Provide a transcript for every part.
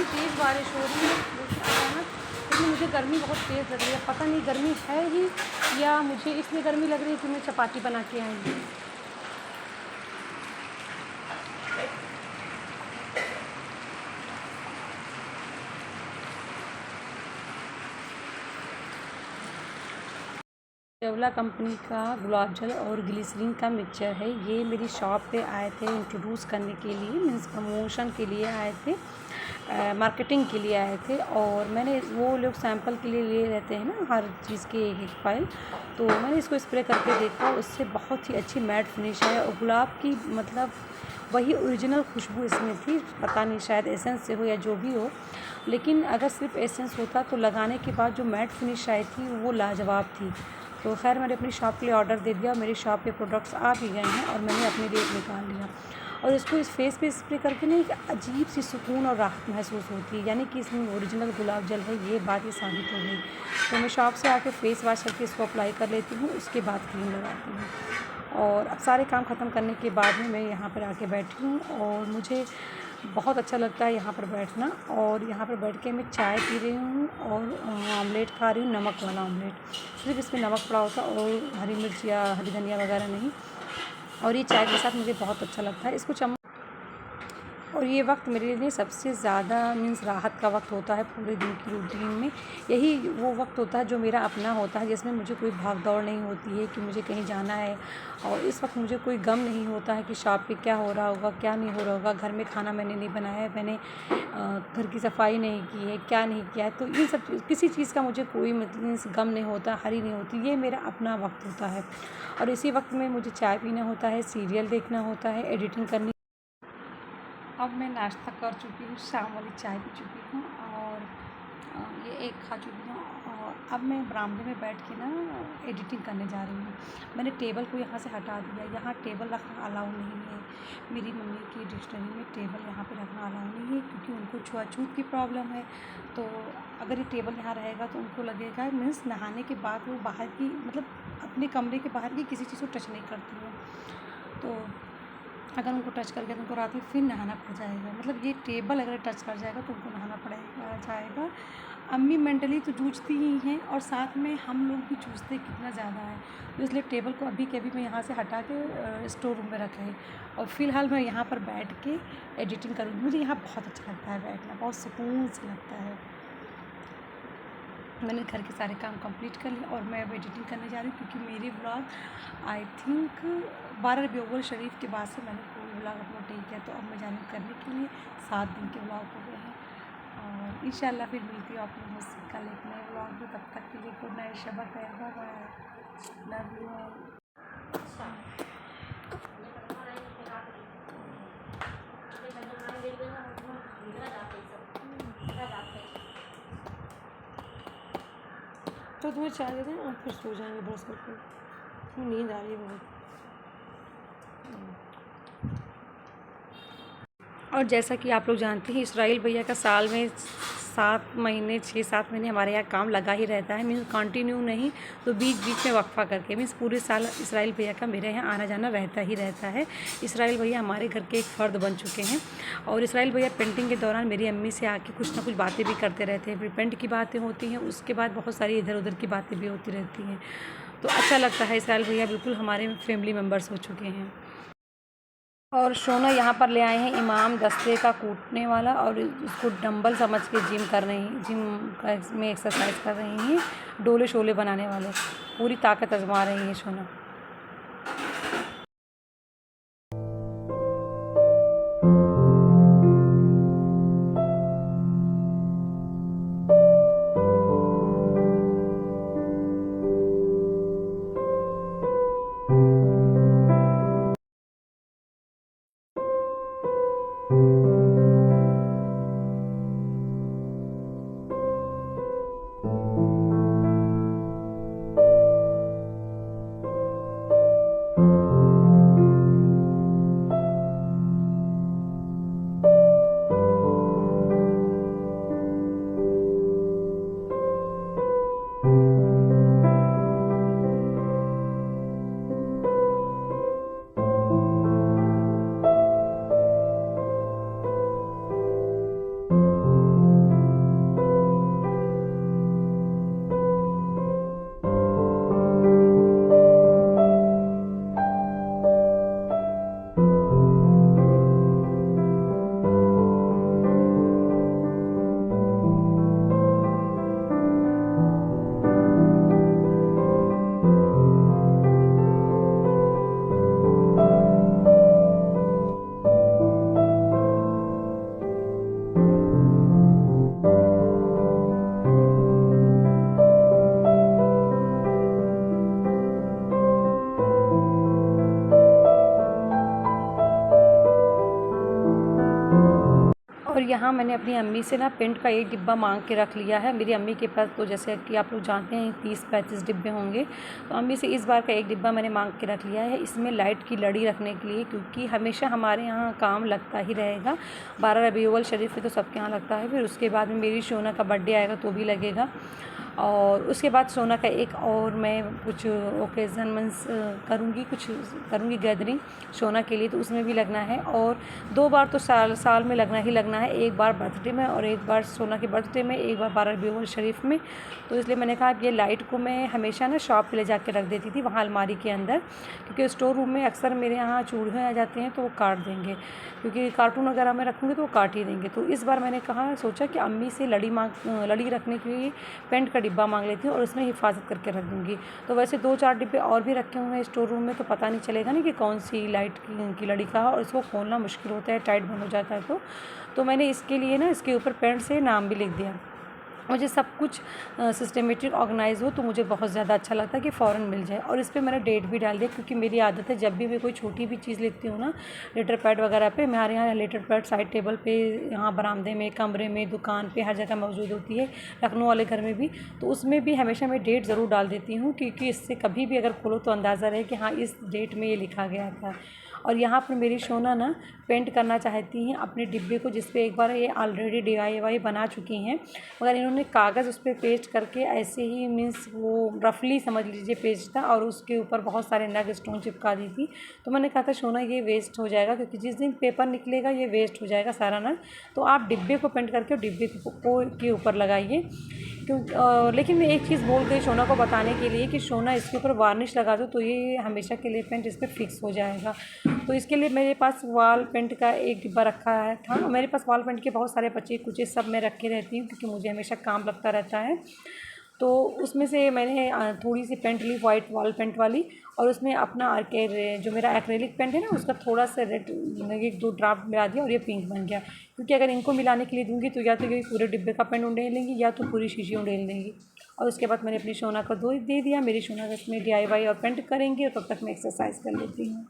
तेज़ बारिश हो रही है अचानक, लेकिन मुझे गर्मी बहुत तेज़ लग रही है। पता नहीं गर्मी है ही या मुझे इसलिए गर्मी लग रही है कि मैं चपाती बना के आई हूँ। केवला कंपनी का गुलाब जल और ग्लिसरीन का मिक्सचर है। ये मेरी शॉप पे आए थे इंट्रोड्यूस करने के लिए, मीन्स प्रमोशन के लिए आए थे, मार्केटिंग के लिए आए थे। और मैंने, वो लोग सैंपल के लिए ले रहते हैं ना हर चीज़ की एक फाइल, तो मैंने इसको स्प्रे करके देखा, उससे बहुत ही अच्छी मैट फिनिश है और गुलाब की मतलब वही ओरिजिनल खुशबू इसमें थी। पता नहीं शायद एसेंस से हो या जो भी हो, लेकिन अगर सिर्फ एसेंस होता तो लगाने के बाद जो मैट फिनिश आई थी वो लाजवाब थी। तो खैर मैंने अपनी शॉप के लिए ऑर्डर दे दिया, मेरी शॉप पे प्रोडक्ट्स आ भी गए हैं और मैंने अपने लिए निकाल लिया। और इसको इस फेस पे स्प्रे करके ना एक अजीब सी सुकून और राहत महसूस होती है, यानी कि इसमें ओरिजिनल गुलाब जल है, ये बात ही साबित हो गई। तो मैं शॉप से आके फेस वॉश करके इसको अप्लाई कर लेती हूँ, उसके बाद क्रीम लगाती हूँ। और अब सारे काम ख़त्म करने के बाद में मैं यहाँ पर आके बैठी हूँ और मुझे बहुत अच्छा लगता है यहाँ पर बैठना। और यहाँ पर बैठ के मैं चाय पी रही हूँ और ऑमलेट खा रही हूँ, नमक वाला ऑमलेट, सिर्फ इसमें नमक पड़ा होता और हरी मिर्च या हरी धनिया वगैरह नहीं। और ये चाय के साथ मुझे बहुत अच्छा लगता है। इसको और ये वक्त मेरे लिए सबसे ज़्यादा मीन्स राहत का वक्त होता है पूरे दिन की रूटीन में। यही वो वक्त होता है जो मेरा अपना होता है, जिसमें मुझे कोई भाग दौड़ नहीं होती है कि मुझे कहीं जाना है। और इस वक्त मुझे कोई गम नहीं होता है कि शॉप पे क्या हो रहा होगा, क्या नहीं हो रहा होगा, घर में खाना मैंने नहीं बनाया है, मैंने घर की सफाई नहीं की है, क्या नहीं किया है। तो इन सब किसी चीज़ का मुझे कोई मतलब गम नहीं होता, हरी नहीं होती। ये मेरा अपना वक्त होता है और इसी वक्त में मुझे चाय पीना होता है, सीरियल देखना होता है, एडिटिंग करनी। अब मैं नाश्ता कर चुकी हूँ, शाम वाली चाय पी चुकी हूँ और ये एक खा चुकी हूँ। और अब मैं बरामदे में बैठ के ना एडिटिंग करने जा रही हूँ। मैंने टेबल को यहाँ से हटा दिया, यहाँ टेबल रखना अलाउ नहीं है। मेरी मम्मी की डिक्शनरी में टेबल यहाँ पे रखना अलाउ नहीं है, क्योंकि उनको छुआछूत की प्रॉब्लम है। तो अगर ये टेबल यहाँ रहेगा तो उनको लगेगा, मीन्स नहाने के बाद वो बाहर की मतलब अपने कमरे के बाहर की किसी चीज़ को टच नहीं करती हैं। तो अगर उनको टच कर गया तो उनको रात में फिर नहाना पड़ जाएगा। मतलब ये टेबल अगर टच कर जाएगा तो उनको नहाना जाएगा। अम्मी मेंटली तो जूझती ही हैं और साथ में हम लोग भी जूझते कितना ज़्यादा है। तो इसलिए टेबल को अभी के अभी मैं यहाँ से हटा के स्टोर रूम में रखा है और फ़िलहाल मैं यहाँ पर बैठ के एडिटिंग करूँगी। मुझे यहाँ बहुत अच्छा लगता है बैठना, बहुत सुकून से लगता है। मैंने घर के सारे काम कंप्लीट कर लिए और मैं अब एडिटिंग करने जा रही हूँ, क्योंकि मेरे व्लॉग आई थिंक 12 रबीउल शरीफ के बाद से मैंने कोई व्लॉग अपलोड नहीं किया। तो अब मैं जा रही हूँ करने के लिए, 7 दिन के व्लॉग हो गए हैं और इंशाल्लाह फिर मिलती हूँ आप लोगों से कल एक नए व्लॉग में। तब तक के लिए गुड नाइट, शब खैर, bye bye, love you all. तो तुम्हें चाय दे दें और फिर सो जाएंगे ब्रश करके, नींद आ रही है बहुत। और जैसा कि आप लोग जानते हैं, इसराइल भैया का साल में 6-7 महीने हमारे यहाँ काम लगा ही रहता है। मीन्स कंटिन्यू नहीं तो बीच बीच में वक्फा करके, मीन्स पूरे साल इसराइल भैया का मेरे यहाँ आना जाना रहता ही रहता है। इसराइल भैया हमारे घर के एक फ़र्द बन चुके हैं। और इसराइल भैया पेंटिंग के दौरान मेरी अम्मी से आके कुछ ना कुछ बातें भी करते रहते हैं। फिर पेंट की बातें होती हैं, उसके बाद बहुत सारी इधर उधर की बातें भी होती रहती हैं। तो अच्छा लगता है। इसराइल भैया बिल्कुल हमारे फैमिली मेम्बर्स हो चुके हैं। और शोना यहाँ पर ले आए हैं इमाम दस्ते का कूटने वाला, और उसको डंबल समझ के जिम में एक्सरसाइज कर रही हैं, डोले शोले बनाने वाले, पूरी ताकत आजमा रही हैं शोना। और यहाँ मैंने अपनी अम्मी से ना पेंट का एक डिब्बा मांग के रख लिया है। मेरी अम्मी के पास तो जैसे कि आप लोग जानते हैं 30-35 डिब्बे होंगे, तो अम्मी से इस बार का एक डिब्बा मैंने मांग के रख लिया है। इसमें लाइट की लड़ी रखने के लिए, क्योंकि हमेशा हमारे यहाँ काम लगता ही रहेगा। 12 रबीउल शरीफ में तो सबके यहाँ लगता है, फिर उसके बाद में मेरी शोना का बर्थडे आएगा तो भी लगेगा। और उसके बाद सोना का एक और मैं कुछ ओकेज़न मीन्स करूँगी गैदरिंग सोना के लिए, तो उसमें भी लगना है। और 2 बार तो साल में लगना ही लगना है, एक बार बर्थडे में और एक बार सोना के बर्थडे में, एक बार 12 रबीउल शरीफ में। तो इसलिए मैंने कहा ये लाइट को मैं हमेशा ना शॉप पे ले जा के रख देती थी वहाँ अलमारी के अंदर, क्योंकि स्टोर रूम में अक्सर मेरे यहाँ चूहे आ जाते हैं तो वो काट देंगे, क्योंकि कार्टून वगैरह में रखूँगी तो वो काट ही देंगे। तो इस बार मैंने सोचा कि अम्मी से लड़ी रखने के लिए पेंट का डिब्बा मांग लेती हूँ और उसमें हिफाजत करके रख दूँगी। तो वैसे 2-4 डिब्बे और भी रखे हुए हैं स्टोर रूम में, तो पता नहीं चलेगा ना कि कौन सी लाइट की लड़ी का है, और इसको खोलना मुश्किल होता है, टाइट बंद हो जाता है। तो मैंने इसके लिए ना इसके ऊपर पेंट से नाम भी लिख दिया। मुझे सब कुछ सिस्टमेटिक ऑर्गेनाइज़ हो तो मुझे बहुत ज़्यादा अच्छा लगता है कि फ़ौरन मिल जाए। और इस पे मैंने डेट भी डाल दिया, क्योंकि मेरी आदत है जब भी मैं कोई छोटी भी चीज़ लिखती हूँ ना लेटर पैड वगैरह पे, हमारे यहाँ लेटर पैड साइड टेबल पे, यहाँ बरामदे में, कमरे में, दुकान पे, हर जगह मौजूद होती है, लखनऊ वाले घर में भी। तो उसमें भी हमेशा मैं डेट ज़रूर डाल देती हूँ, क्योंकि इससे कभी भी अगर खोलो तो अंदाज़ा रहे कि हाँ इस डेट में ये लिखा गया था। और यहाँ पर मेरी शोना ना पेंट करना चाहती हैं अपने डिब्बे को, जिस पे एक बार ये ऑलरेडी DIY बना चुकी हैं, मगर इन्होंने कागज़ उस पर पेस्ट करके ऐसे ही मीन्स वो रफली समझ लीजिए पेस्ट था, और उसके ऊपर बहुत सारे नग स्टोन चिपका दी थी। तो मैंने कहा था शोना ये वेस्ट हो जाएगा, क्योंकि जिस दिन पेपर निकलेगा ये वेस्ट हो जाएगा सारा नग, तो आप डिब्बे को पेंट करके डिब्बे को के ऊपर लगाइए। लेकिन मैं एक चीज़ भूल गई शोना को बताने के लिए कि शोना इसके ऊपर वार्निश लगा दो तो ये हमेशा के लिए पेंट इस पर फिक्स हो जाएगा। तो इसके लिए मेरे पास वॉल पेंट का एक डिब्बा रखा है था। मेरे पास वॉल पेंट के बहुत सारे बचे कुचे सब मैं रखे रहती हूँ, क्योंकि मुझे हमेशा काम लगता रहता है। तो उसमें से मैंने थोड़ी सी पेंट ली वाइट वॉल पेंट वाली, और उसमें अपना जो मेरा एक्रेलिक पेंट है ना उसका थोड़ा सा रेड 1-2 ड्राप मिला दिया और ये पिंक बन गया। क्योंकि अगर इनको मिलाने के लिए दूंगी तो या तो ये पूरे डिब्बे का पेंट उड़ेल लेंगी या तो पूरी शीशी उड़ेल देंगी। और उसके बाद मैंने अपनी शोना को दे दिया। मेरी शोना इसमें DIY और पेंट करेंगी, और तब तक मैं एक्सरसाइज कर लेती हूँ।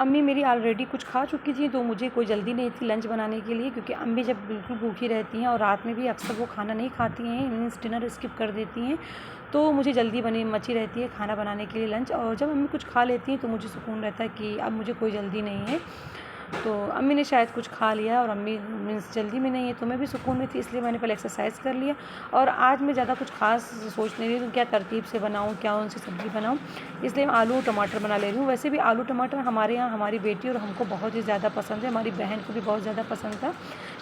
अम्मी मेरी ऑलरेडी कुछ खा चुकी थी, तो मुझे कोई जल्दी नहीं थी लंच बनाने के लिए, क्योंकि अम्मी जब बिल्कुल भूखी रहती हैं और रात में भी अक्सर वो खाना नहीं खाती हैं, मीन्स डिनर स्किप कर देती हैं, तो मुझे जल्दी बनी मची रहती है खाना बनाने के लिए लंच। और जब अम्मी कुछ खा लेती हैं तो मुझे सुकून रहता है कि अब मुझे कोई जल्दी नहीं है। तो अम्मी ने शायद कुछ खा लिया और अम्मी मीन्स जल्दी में नहीं है, तो मैं भी सुकून में थी, इसलिए मैंने पहले एक्सरसाइज कर लिया। और आज मैं ज़्यादा कुछ खास सोच नहीं रही हूँ क्या तरतीब से बनाऊँ, क्या उनसे सब्ज़ी बनाऊँ, इसलिए मैं आलू टमाटर बना ले रही हूँ। वैसे भी आलू टमाटर हमारे यहाँ हमारी बेटी और हमको बहुत ही ज़्यादा पसंद है, हमारी बहन को भी बहुत ज़्यादा पसंद था,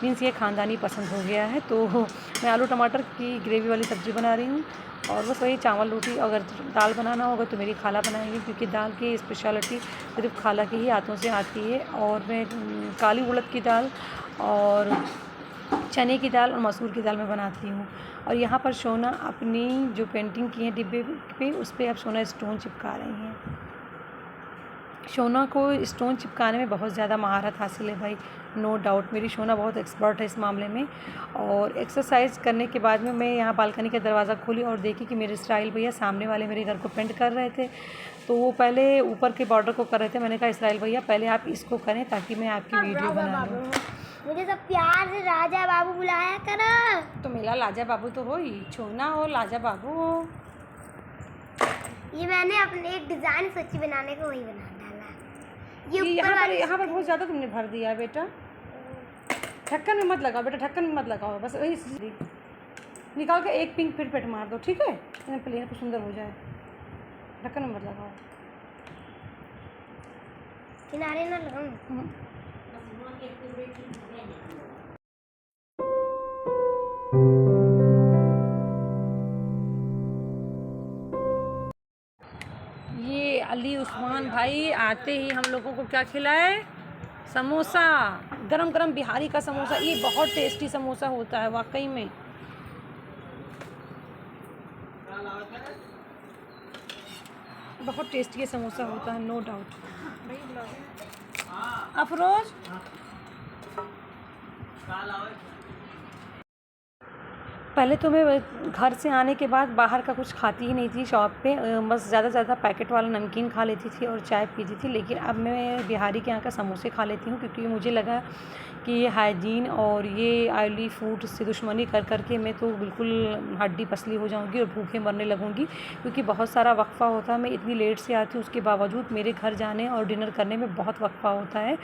मीन्स ये ख़ानदानी पसंद हो गया है। तो मैं आलू टमाटर की ग्रेवी वाली सब्ज़ी बना रही हूँ। और बस वही चावल रोटी, अगर दाल बनाना होगा तो मेरी खाला बनाएंगी, क्योंकि दाल की स्पेशलिटी सिर्फ खाला के ही हाथों से आती है। और मैं काली उड़द की दाल और चने की दाल और मसूर की दाल में बनाती हूँ। और यहाँ पर सोना अपनी जो पेंटिंग की है डिब्बे पे, उस पर अब सोना स्टोन चिपका रही हैं। सोना को स्टोन चिपकाने में बहुत ज़्यादा महारत हासिल है भाई, नो डाउट मेरी सोना बहुत एक्सपर्ट है इस मामले में। और एक्सरसाइज करने के बाद में मैं यहाँ बालकनी का दरवाज़ा खोली और देखी कि मेरे इसराइल भैया सामने वाले मेरे घर को पेंट कर रहे थे। तो वो पहले ऊपर के बॉर्डर को कर रहे थे। मैंने कहा इसराइल भैया पहले आप इसको करें ताकि मैं आपकी वीडियो बना लूँ। मुझे सब प्यार से राजा बाबू बुलाया करो। तो मेरा लाजा बाबू तो हो ही, सोना हो लाजा बाबू हो। ये मैंने अपने एक डिज़ाइन सोची बनाने को, वही बना डाला। ये यहाँ पर बहुत ज़्यादा तुमने भर दिया बेटा। ढक्कन में मत लगाओ बेटा, ढक्कन में मत लगाओ, बस वही निकाल के एक पिंक फिर पेट मार दो, ठीक है, प्लेन को सुंदर हो जाए। ढक्कन में मत लगाओ, किनारे ना लगाऊं। ये अली उस्मान भाई आते ही हम लोगों को क्या खिलाए, समोसा, गरम गरम बिहारी का समोसा। ये बहुत टेस्टी समोसा होता है वाकई में। बहुत टेस्टी समोसा होता है, नो डाउट। अफरोज पहले तो मैं घर से आने के बाद बाहर का कुछ खाती ही नहीं थी शॉप पे, बस ज़्यादा से ज़्यादा पैकेट वाला नमकीन खा लेती थी और चाय पीती थी। लेकिन अब मैं बिहारी के यहाँ का समोसे खा लेती हूँ, क्योंकि मुझे लगा कि ये हाइजीन और ये ऑयली फूड से दुश्मनी कर करके मैं तो बिल्कुल हड्डी पसली हो जाऊँगी और भूखे मरने लगूँगी, क्योंकि बहुत सारा वक्फ़ा होता है। मैं इतनी लेट से आती हूँ, उसके बावजूद मेरे घर जाने और डिनर करने में बहुत वक्फ़ा होता है।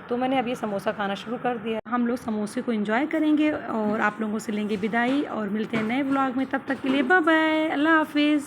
तो मैंने अब ये समोसा खाना शुरू कर दिया। हम लोग समोसे को एंजॉय करेंगे और आप लोगों से लेंगे विदाई और मिलते हैं नए व्लॉग में। तब तक के लिए बाय बाय, अल्लाह हाफिज़।